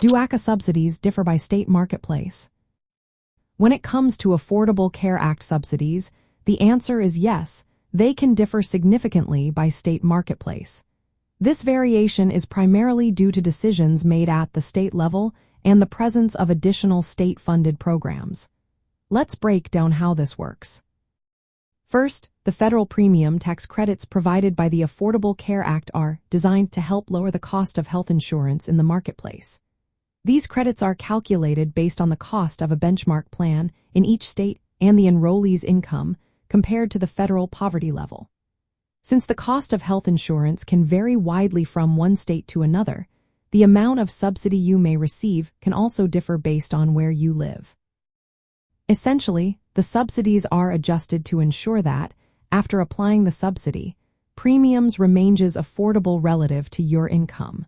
Do ACA subsidies differ by state marketplace? When it comes to Affordable Care Act subsidies, the answer is yes, they can differ significantly by state marketplace. This variation is primarily due to decisions made at the state level and the presence of additional state-funded programs. Let's break down how this works. First, the federal premium tax credits provided by the Affordable Care Act are designed to help lower the cost of health insurance in the marketplace. These credits are calculated based on the cost of a benchmark plan in each state and the enrollee's income compared to the federal poverty level. Since the cost of health insurance can vary widely from one state to another, the amount of subsidy you may receive can also differ based on where you live. Essentially, the subsidies are adjusted to ensure that, after applying the subsidy, premiums remain affordable relative to your income.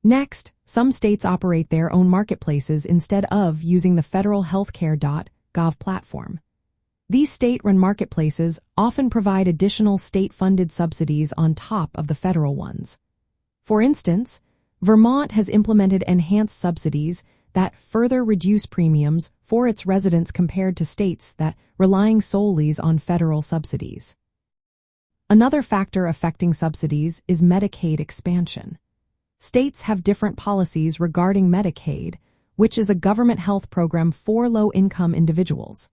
Next, some states operate their own marketplaces instead of using the federal healthcare.gov platform. These state-run marketplaces often provide additional state-funded subsidies on top of the federal ones. For instance, Vermont has implemented enhanced subsidies that further reduce premiums for its residents compared to states that relying solely on federal subsidies. Another factor affecting subsidies is Medicaid expansion. States have different policies regarding Medicaid, which is a government health program for low-income individuals.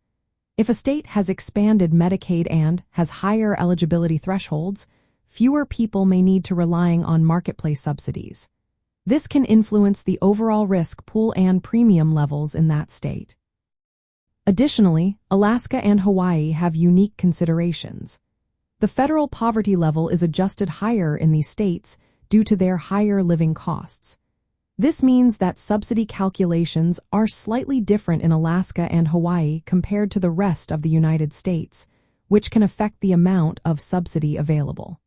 If a state has expanded Medicaid and has higher eligibility thresholds, fewer people may need to rely on marketplace subsidies. This can influence the overall risk pool and premium levels in that state. Additionally, Alaska and Hawaii have unique considerations. The federal poverty level is adjusted higher in these states due to their higher living costs. This means that subsidy calculations are slightly different in Alaska and Hawaii compared to the rest of the United States, which can affect the amount of subsidy available.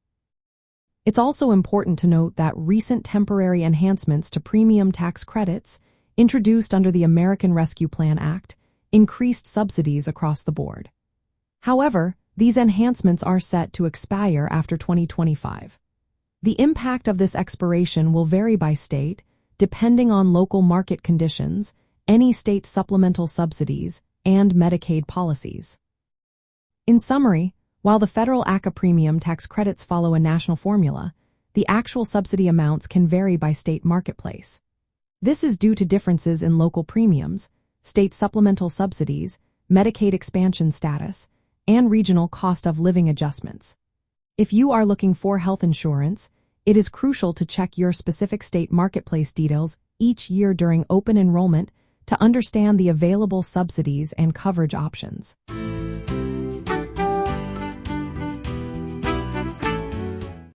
It's also important to note that recent temporary enhancements to premium tax credits, introduced under the American Rescue Plan Act, increased subsidies across the board. However, these enhancements are set to expire after 2025. The impact of this expiration will vary by state, depending on local market conditions, any state supplemental subsidies, and Medicaid policies. In summary, while the federal ACA premium tax credits follow a national formula, the actual subsidy amounts can vary by state marketplace. This is due to differences in local premiums, state supplemental subsidies, Medicaid expansion status, and regional cost of living adjustments. If you are looking for health insurance, it is crucial to check your specific state marketplace details each year during open enrollment to understand the available subsidies and coverage options.